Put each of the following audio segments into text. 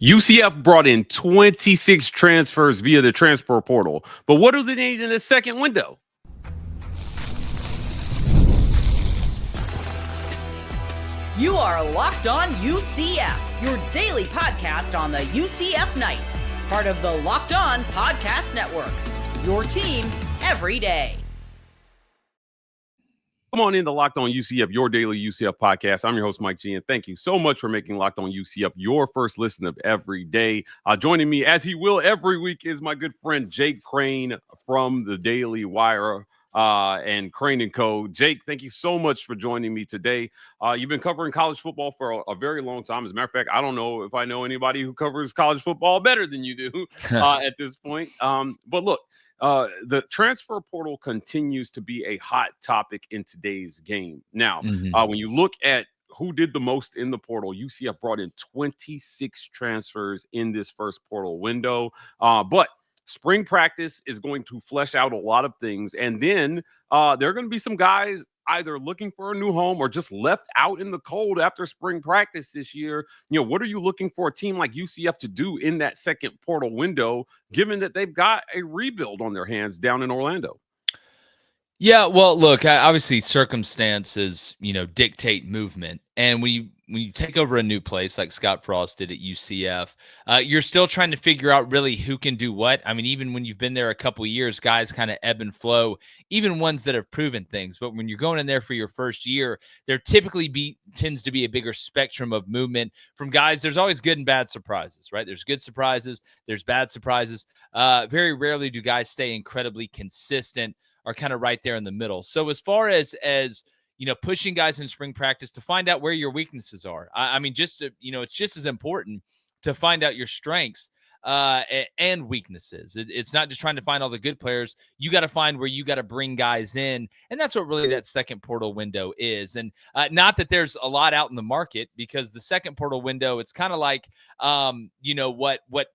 UCF brought in 26 transfers via the transfer portal. But what do they need in the second window? You are Locked On UCF, your daily podcast on the UCF Knights, part of the Locked On Podcast Network, your team every day. Come on in to Locked On UCF, your daily UCF podcast. I'm your host, Mike G, and thank you so much for making Locked On UCF your first listen of every day. Joining me, as he will every week, is my good friend Jake Crane from the Daily Wire and Crane & Co. Jake, thank you so much for joining me today. You've been covering college football for a very long time. As a matter of fact, I don't know if I know anybody who covers college football better than you do at this point. But look, the transfer portal continues to be a hot topic in today's game. Now, when you look at who did the most in the portal, UCF brought in 26 transfers in this first portal window. But spring practice is going to flesh out a lot of things. And then there are going to be some guys either looking for a new home or just left out in the cold after spring practice this year. You know, what are you looking for a team like UCF to do in that second portal window, given that they've got a rebuild on their hands down in Orlando? Yeah, well, look, obviously circumstances, dictate movement. And when you take over a new place like Scott Frost did at UCF, you're still trying to figure out really who can do what. I mean, even when you've been there a couple of years, guys kind of ebb and flow, even ones that have proven things. But when you're going in there for your first year, there typically tends to be a bigger spectrum of movement from guys. There's always good and bad surprises, right? There's good surprises, there's bad surprises. Very rarely do guys stay incredibly consistent, are kind of right there in the middle. So as far as pushing guys in spring practice to find out where your weaknesses are, I mean, it's just as important to find out your strengths and weaknesses. It's not just trying to find all the good players. You got to find where you got to bring guys in. And that's what really that second portal window is. And not that there's a lot out in the market, because the second portal window, it's kind of like, what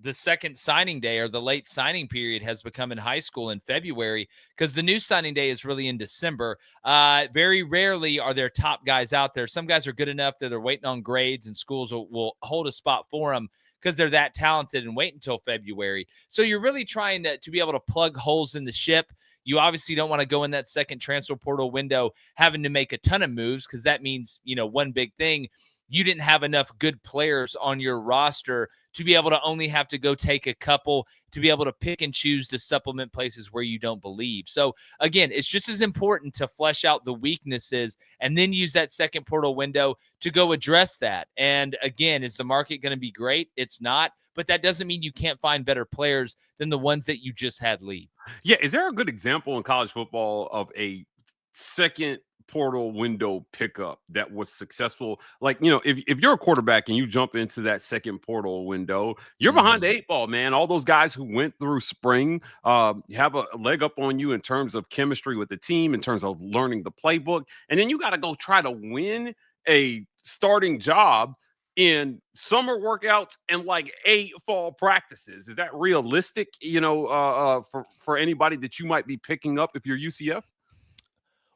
the second signing day or the late signing period has become in high school in February, because the new signing day is really in December. Very rarely are there top guys out there. Some guys are good enough that they're waiting on grades and schools will hold a spot for them because they're that talented and wait until February. So you're really trying to be able to plug holes in the ship. You obviously don't want to go in that second transfer portal window having to make a ton of moves, because that means, one big thing, you didn't have enough good players on your roster to be able to only have to go take a couple, to be able to pick and choose to supplement places where you don't believe. So again, it's just as important to flesh out the weaknesses and then use that second portal window to go address that. And again, is the market going to be great? It's not, but that doesn't mean you can't find better players than the ones that you just had leave. Yeah. Is there a good example in college football of a second portal window pickup that was successful? Like, if you're a quarterback and you jump into that second portal window, you're behind the eight ball, man. All those guys who went through spring have a leg up on you in terms of chemistry with the team, in terms of learning the playbook. And then you got to go try to win a starting job in summer workouts and like 8 fall practices. Is that realistic, for anybody that you might be picking up if you're UCF?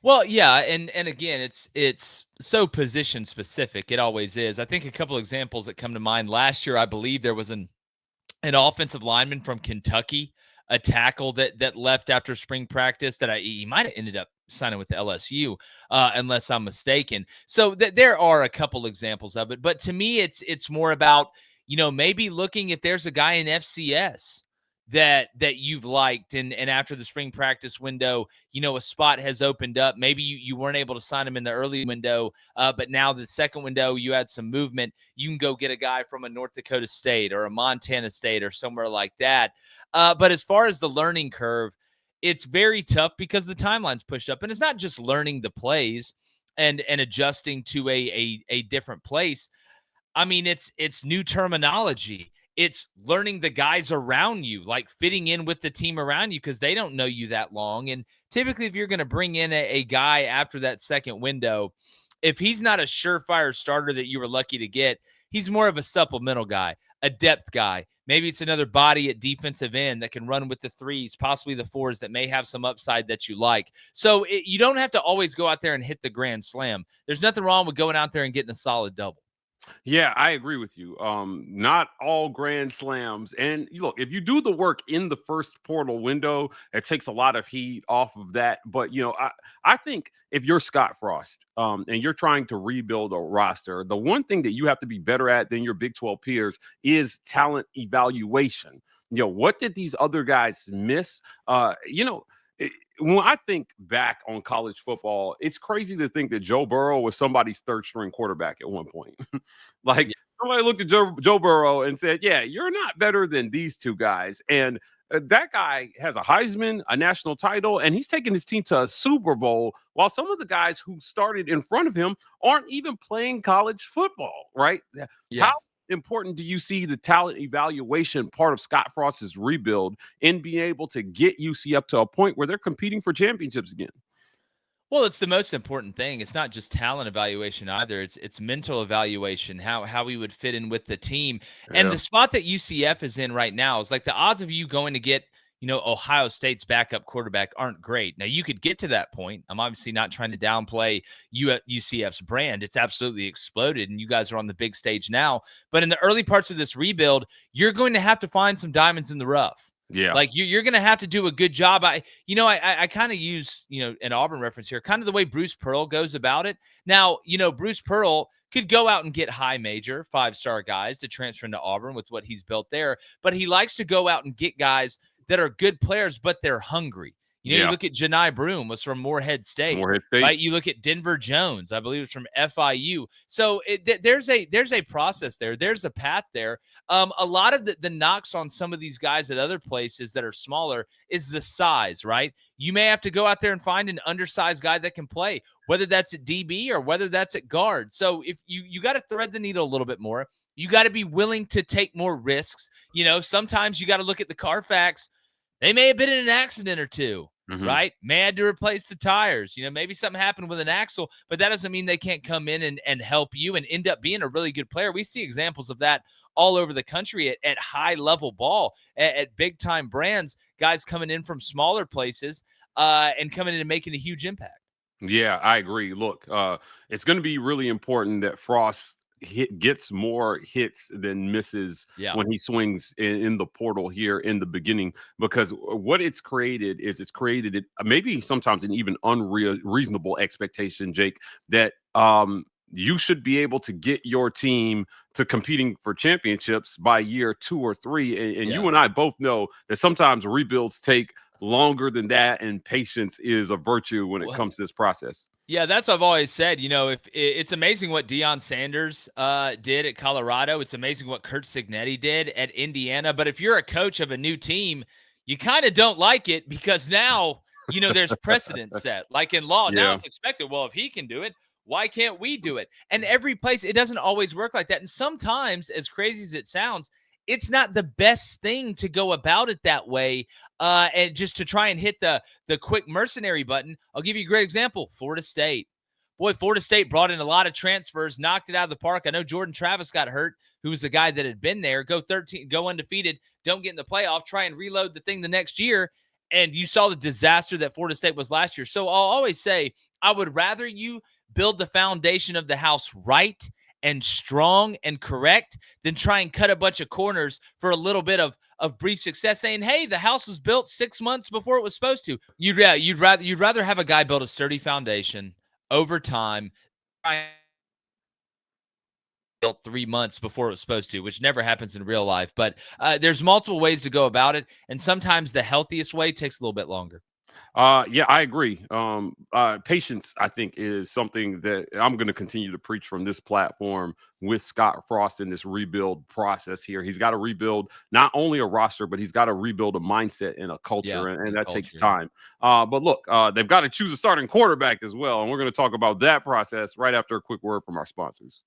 Well, yeah, and again, it's so position specific. It always is. I think a couple examples that come to mind. Last year, I believe there was an offensive lineman from Kentucky, a tackle that left after spring practice that he might have ended up signing with the LSU, unless I'm mistaken. So there are a couple examples of it. But to me, it's more about, maybe looking if there's a guy in FCS that you've liked, and after the spring practice window, a spot has opened up. Maybe you weren't able to sign him in the early window, but now the second window, you had some movement. You can go get a guy from a North Dakota State or a Montana State or somewhere like that. But as far as the learning curve, it's very tough because the timeline's pushed up, and it's not just learning the plays and adjusting to a different place. I mean, it's new terminology. It's learning the guys around you, like fitting in with the team around you, because they don't know you that long. And typically, if you're going to bring in a guy after that second window, if he's not a surefire starter that you were lucky to get, he's more of a supplemental guy, a depth guy. Maybe it's another body at defensive end that can run with the threes, possibly the fours, that may have some upside that you like. So you don't have to always go out there and hit the grand slam. There's nothing wrong with going out there and getting a solid double. Yeah, I agree with you. Not all grand slams. And look, if you do the work in the first portal window, it takes a lot of heat off of that. But I think if you're Scott Frost, and you're trying to rebuild a roster, the one thing that you have to be better at than your Big 12 peers is talent evaluation. What did these other guys miss? When I think back on college football, it's crazy to think that Joe Burrow was somebody's third string quarterback at one point. Like, Yeah. somebody looked at Joe Burrow and said, yeah, you're not better than these two guys. And that guy has a Heisman, a national title, and he's taking his team to a Super Bowl while some of the guys who started in front of him aren't even playing college football, right? Yeah. How important do you see the talent evaluation part of Scott Frost's rebuild in being able to get UCF to a point where they're competing for championships again? Well, it's the most important thing. It's not just talent evaluation either. It's mental evaluation, how we would fit in with the team. And Yeah. the spot that UCF is in right now is like the odds of you going to get, Ohio State's backup quarterback aren't great. Now, you could get to that point. I'm obviously not trying to downplay UCF's brand. It's absolutely exploded, and you guys are on the big stage now. But in the early parts of this rebuild, you're going to have to find some diamonds in the rough. Yeah. Like you're going to have to do a good job. I kind of use, an Auburn reference here, kind of the way Bruce Pearl goes about it. Now, Bruce Pearl could go out and get high major 5-star guys to transfer into Auburn with what he's built there, but he likes to go out and get guys that are good players, but they're hungry. You look at Janai Broom, was from Morehead State. Right? You look at Denver Jones, I believe it's from FIU. So there's a process there. There's a path there. A lot of the knocks on some of these guys at other places that are smaller is the size, right? You may have to go out there and find an undersized guy that can play, whether that's at DB or whether that's at guard. So if you got to thread the needle a little bit more. You got to be willing to take more risks. Sometimes you got to look at the Carfax. They may have been in an accident or two, right? May had to replace the tires. Maybe something happened with an axle, but that doesn't mean they can't come in and help you and end up being a really good player. We see examples of that all over the country at high-level ball, at big-time brands, guys coming in from smaller places and coming in and making a huge impact. Yeah, I agree. Look, it's going to be really important that Frost gets more hits than misses when he swings in the portal here in the beginning, because what it's created it maybe sometimes an even unreasonable expectation, Jake, that you should be able to get your team to competing for championships by year 2 or 3. And you and I both know that sometimes rebuilds take longer than that, and patience is a virtue when it comes to this process. Yeah, that's what I've always said. If it's amazing what Deion Sanders did at Colorado. It's amazing what Kurt Cignetti did at Indiana. But if you're a coach of a new team, you kind of don't like it, because now, there's precedent set. Like in law, now it's expected. Well, if he can do it, why can't we do it? And every place, it doesn't always work like that. And sometimes, as crazy as it sounds, it's not the best thing to go about it that way, and just to try and hit the quick mercenary button. I'll give you a great example. Florida State. Boy, Florida State brought in a lot of transfers, knocked it out of the park. I know Jordan Travis got hurt, who was the guy that had been there. Go undefeated, don't get in the playoff, try and reload the thing the next year. And you saw the disaster that Florida State was last year. So I'll always say, I would rather you build the foundation of the house right and strong and correct than try and cut a bunch of corners for a little bit of brief success, saying, hey, the house was built 6 months before it was supposed to. You'd rather have a guy build a sturdy foundation over time, built 3 months before it was supposed to, which never happens in real life. But there's multiple ways to go about it, and sometimes the healthiest way takes a little bit longer. Yeah, I agree. Patience, I think, is something that I'm going to continue to preach from this platform with Scott Frost in this rebuild process here. He's got to rebuild not only a roster, but he's got to rebuild a mindset and a culture, and that takes time. But look, they've got to choose a starting quarterback as well, and we're going to talk about that process right after a quick word from our sponsors.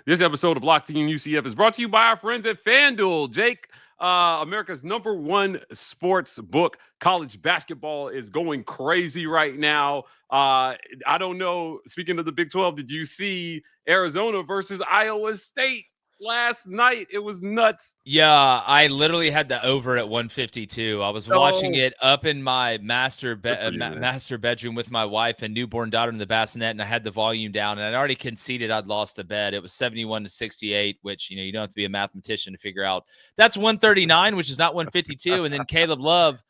This episode of Locked On UCF is brought to you by our friends at FanDuel. Jake, America's #1 sports book. College basketball is going crazy right now. I don't know. Speaking of the Big 12, did you see Arizona versus Iowa State last night. It was nuts. Yeah, I literally had the over at 152. I was watching Oh, it up in my master good for you, man. master bedroom with my wife and newborn daughter in the bassinet, and I had the volume down, and I'd already conceded I'd lost the bet. It was 71-68, which you don't have to be a mathematician to figure out. That's 139, which is not 152. And then Caleb Love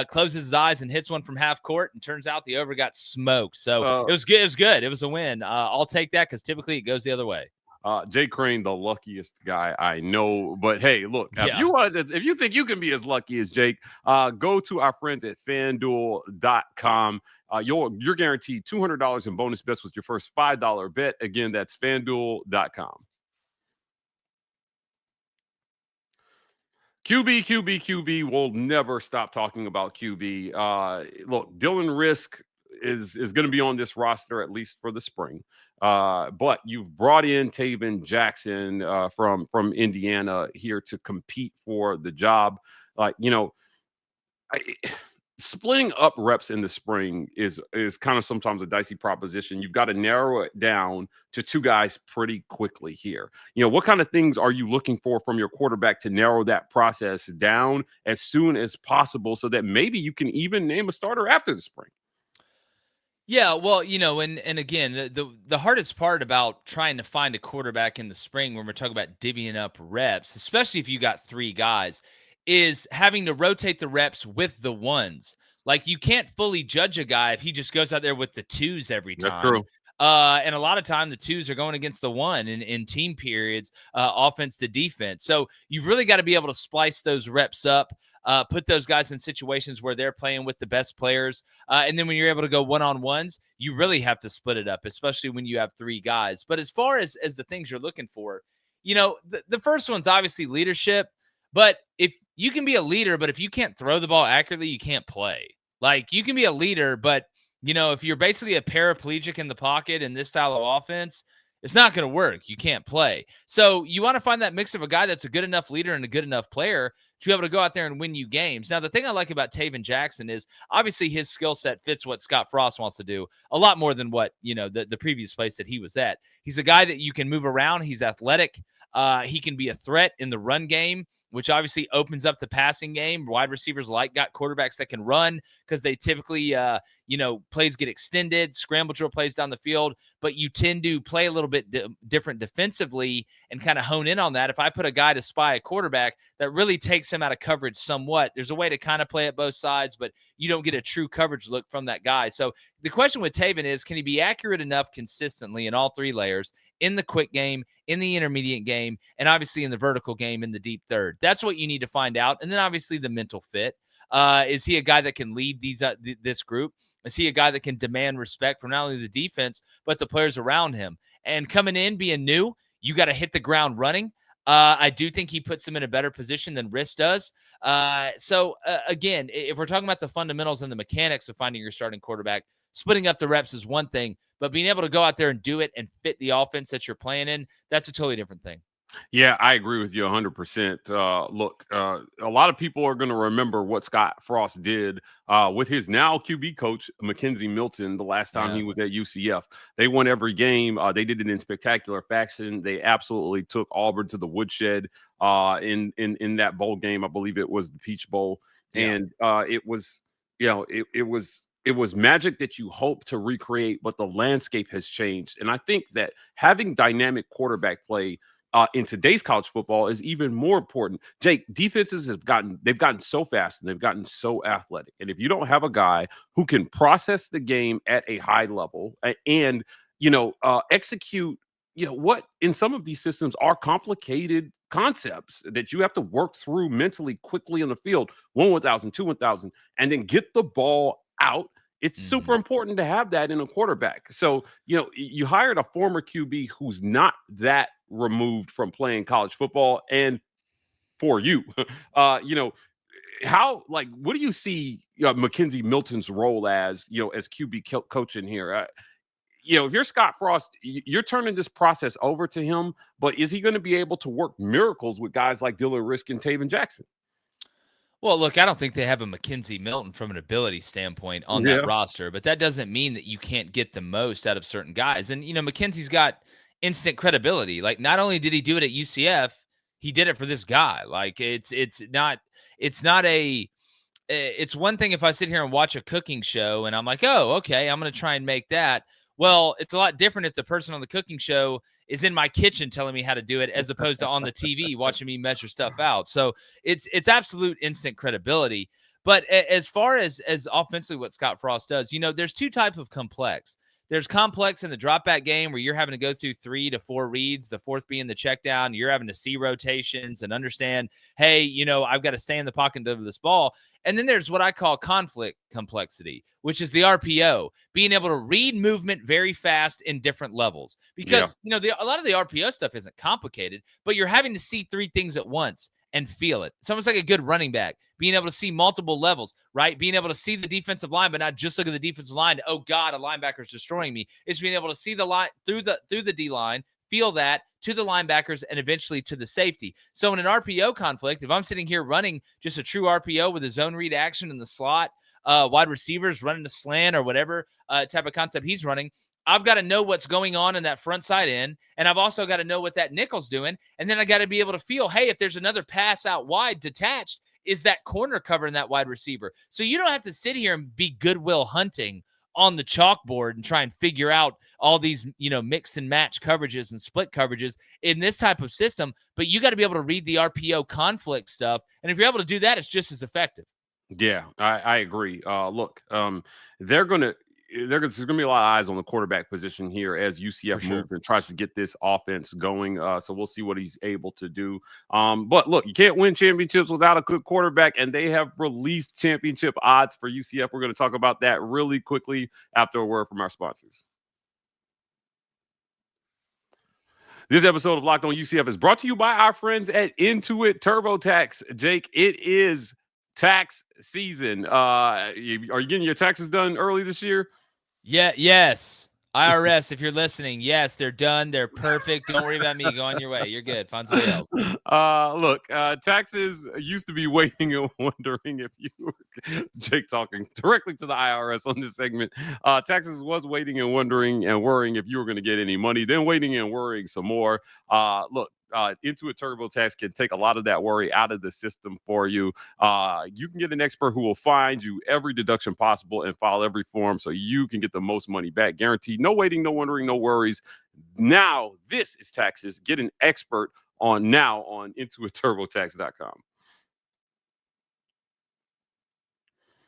closes his eyes and hits one from half court, and turns out the over got smoked. So it was good. It was good. It was a win. I'll take that because typically it goes the other way. Jay Crane, the luckiest guy I know. But hey, look, if you think you can be as lucky as Jake, go to our friends at FanDuel.com. You're guaranteed $200 in bonus bets with your first $5 bet. Again, that's FanDuel.com. QB. We'll never stop talking about QB. Look, Dylan Risk is going to be on this roster at least for the spring. But you've brought in Taben Jackson from Indiana here to compete for the job. Splitting up reps in the spring is kind of sometimes a dicey proposition. You've got to narrow it down to two guys pretty quickly here. What kind of things are you looking for from your quarterback to narrow that process down as soon as possible so that maybe you can even name a starter after the spring? Yeah, well, and again, the hardest part about trying to find a quarterback in the spring when we're talking about divvying up reps, especially if you got three guys, is having to rotate the reps with the ones. Like, you can't fully judge a guy if he just goes out there with the twos every time. That's true. And a lot of time the twos are going against the one in team periods, offense to defense. So you've really got to be able to splice those reps up, put those guys in situations where they're playing with the best players. And then when you're able to go one-on-ones, you really have to split it up, especially when you have three guys. But as far as the things you're looking for, the first one's obviously leadership. But if you can be a leader, but if you can't throw the ball accurately, you can't play. Like, you can be a leader, but if you're basically a paraplegic in the pocket in this style of offense, it's not going to work. You can't play. So you want to find that mix of a guy that's a good enough leader and a good enough player to be able to go out there and win you games. Now, the thing I like about Tayven Jackson is obviously his skill set fits what Scott Frost wants to do a lot more than what, the previous place that he was at. He's a guy that you can move around. He's athletic. He can be a threat in the run game, which obviously opens up the passing game. Wide receivers got quarterbacks that can run because they typically, plays get extended, scramble drill plays down the field, but you tend to play a little bit different defensively and kind of hone in on that. If I put a guy to spy a quarterback, that really takes him out of coverage somewhat. There's a way to kind of play at both sides, but you don't get a true coverage look from that guy. So the question with Taben is, can he be accurate enough consistently in all three layers, in the quick game, in the intermediate game, and obviously in the vertical game in the deep third? That's what you need to find out. And then obviously the mental fit. Is he a guy that can lead this group? Is he a guy that can demand respect from not only the defense, but the players around him? And coming in, being new, you got to hit the ground running. I do think he puts them in a better position than Riss does. Again, if we're talking about the fundamentals and the mechanics of finding your starting quarterback, splitting up the reps is one thing, but being able to go out there and do it and fit the offense that you're playing in, that's a totally different thing. Yeah, I agree with you 100%. Look, a lot of people are going to remember what Scott Frost did with his now QB coach, McKenzie Milton, the last time he was at UCF. They won every game. They did it in spectacular fashion. They absolutely took Auburn to the woodshed in that bowl game. I believe it was the Peach Bowl. Yeah. And it was magic that you hope to recreate, but the landscape has changed. And I think that having dynamic quarterback play in today's college football is even more important. Jake, defenses they've gotten so fast and they've gotten so athletic. And if you don't have a guy who can process the game at a high level and execute, what in some of these systems are complicated concepts that you have to work through mentally quickly on the field, 1,000, 2,000, and then get the ball out. It's super important to have that in a quarterback. So, you hired a former QB who's not that removed from playing college football. And for you, what do you see McKenzie Milton's role as QB coach in here? If you're Scott Frost, you're turning this process over to him, but is he going to be able to work miracles with guys like Dylan Risk and Tayven Jackson? Well, look, I don't think they have a McKenzie Milton from an ability standpoint on that roster, but that doesn't mean that you can't get the most out of certain guys. And, McKenzie's got instant credibility. Like, not only did he do it at UCF, he did it for this guy. Like, it's one thing if I sit here and watch a cooking show and I'm like, oh, okay, I'm going to try and make that. Well, it's a lot different if the person on the cooking show is in my kitchen telling me how to do it, as opposed to on the TV watching me measure stuff out. So it's absolute instant credibility. But as far as offensively what Scott Frost does, there's two types of complex. There's complex in the drop back game where you're having to go through 3 to 4 reads, the fourth being the check down. You're having to see rotations and understand, hey, I've got to stay in the pocket and deliver this ball. And then there's what I call conflict complexity, which is the RPO, being able to read movement very fast in different levels. Because, a lot of the RPO stuff isn't complicated, but you're having to see 3 things at once and feel it. It's almost like a good running back, being able to see multiple levels, right? Being able to see the defensive line, but not just look at the defensive line. Oh God, a linebacker's destroying me. It's being able to see the line through the D line, feel that to the linebackers, and eventually to the safety. So in an RPO conflict, if I'm sitting here running just a true RPO with a zone read action in the slot, wide receivers running a slant or whatever type of concept he's running, I've got to know what's going on in that front side end, and I've also got to know what that nickel's doing, and then I got to be able to feel, hey, if there's another pass out wide detached, is that corner covering that wide receiver? So you don't have to sit here and be Goodwill Hunting on the chalkboard and try and figure out all these, mix and match coverages and split coverages in this type of system, but you got to be able to read the RPO conflict stuff, and if you're able to do that, it's just as effective. Yeah, I agree. Look, there's going to be a lot of eyes on the quarterback position here as UCF moves and tries to get this offense going. So we'll see what he's able to do. But look, you can't win championships without a good quarterback, and they have released championship odds for UCF. We're going to talk about that really quickly after a word from our sponsors. This episode of Locked On UCF is brought to you by our friends at Intuit TurboTax. Jake, it is tax season. Are you getting your taxes done early this year? Yeah, yes. IRS, if you're listening, yes, they're done. They're perfect. Don't worry about me. Go on your way. You're good. Find somebody else. Look, taxes used to be waiting and wondering if you were Jake talking directly to the IRS on this segment. Taxes was waiting and wondering and worrying if you were going to get any money, then waiting and worrying some more. Look, Intuit TurboTax can take a lot of that worry out of the system for you. You can get an expert who will find you every deduction possible and file every form so you can get the most money back. Guaranteed. No waiting, no wondering, no worries. Now, this is taxes. Get an expert on IntuitTurboTax.com.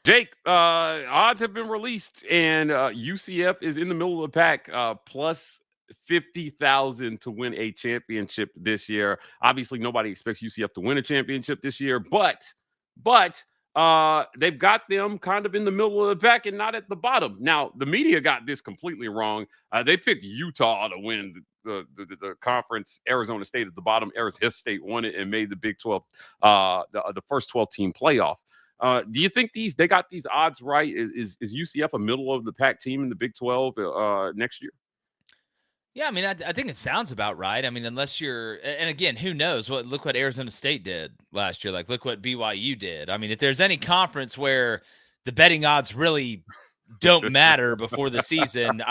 Jake, odds have been released, and UCF is in the middle of the pack, plus 50,000 to win a championship this year. Obviously, nobody expects UCF to win a championship this year, but they've got them kind of in the middle of the pack and not at the bottom. Now, the media got this completely wrong. They picked Utah to win the conference. Arizona State at the bottom. Arizona State won it and made the Big 12, the first 12-team playoff. Do you think they got these odds right? Is UCF a middle of the pack team in the Big 12 next year? Yeah, I mean, I think it sounds about right. I mean, unless you're, and again, who knows? Look what Arizona State did last year. Like, look what BYU did. I mean, if there's any conference where the betting odds really don't matter before the season,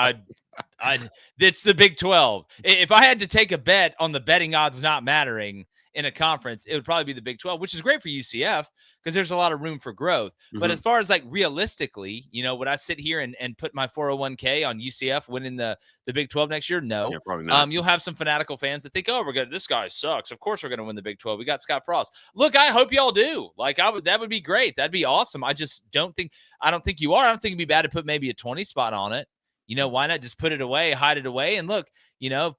it's the Big 12. If I had to take a bet on the betting odds not mattering in a conference, it would probably be the Big 12, which is great for UCF because there's a lot of room for growth. Mm-hmm. But as far as like realistically, would I sit here and put my 401k on UCF winning the Big 12 next year? No. Yeah, probably not. You'll have some fanatical fans that think, oh, this guy sucks. Of course we're going to win the Big 12. We got Scott Frost. Look, I hope y'all do. Like, that would be great. That'd be awesome. I don't think you are. I don't think it'd be bad to put maybe a 20 spot on it. Why not just put it away, hide it away, and look,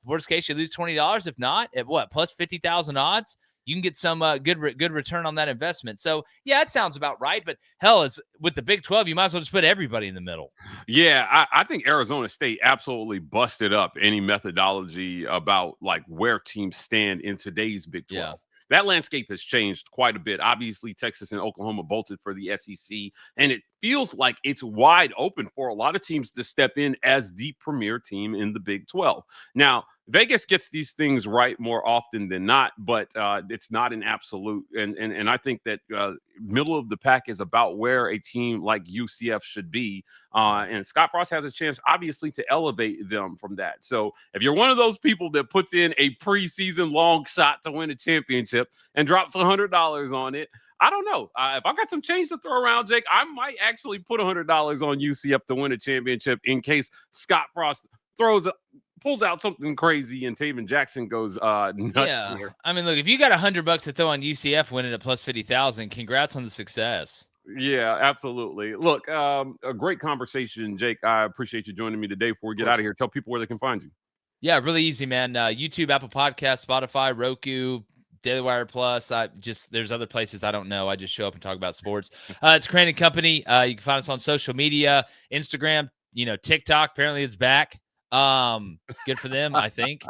worst case you lose $20. If not, at what, plus 50,000 odds, you can get some good return on that investment. So yeah, it sounds about right. But hell, it's with the Big 12, you might as well just put everybody in the middle. Yeah, I think Arizona State absolutely busted up any methodology about like where teams stand in today's Big 12. Yeah. That landscape has changed quite a bit. Obviously, Texas and Oklahoma bolted for the SEC, and it feels like it's wide open for a lot of teams to step in as the premier team in the Big 12. Now, Vegas gets these things right more often than not, but it's not an absolute. And I think that middle of the pack is about where a team like UCF should be. And Scott Frost has a chance, obviously, to elevate them from that. So if you're one of those people that puts in a preseason long shot to win a championship and drops $100 on it, I don't know. If I got some change to throw around, Jake, I might actually put $100 on UCF to win a championship in case Scott Frost pulls out something crazy and Tayven Jackson goes nuts here. I mean, look, if you got $100 to throw on UCF winning at plus 50,000, congrats on the success. Yeah, absolutely. Look, a great conversation, Jake. I appreciate you joining me today. Before we get out of here, tell people where they can find you. Yeah, really easy, man. YouTube, Apple Podcasts, Spotify, Roku, Daily Wire Plus. There's other places I don't know. I just show up and talk about sports. It's Crane and Company. You can find us on social media, Instagram, TikTok. Apparently it's back. Good for them, I think.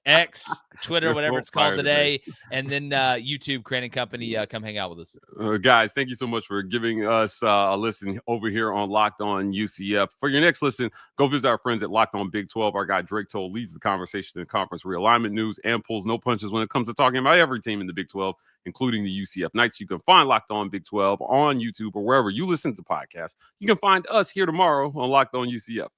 X, Twitter, whatever it's called today. And then YouTube, Crane and Company. Come hang out with us. Guys, thank you so much for giving us a listen over here on Locked On UCF. For your next listen, go visit our friends at Locked On Big 12. Our guy Drake Toll leads the conversation in conference realignment news and pulls no punches when it comes to talking about every team in the Big 12, including the UCF Knights. You can find Locked On Big 12 on YouTube or wherever you listen to podcasts. You can find us here tomorrow on Locked On UCF.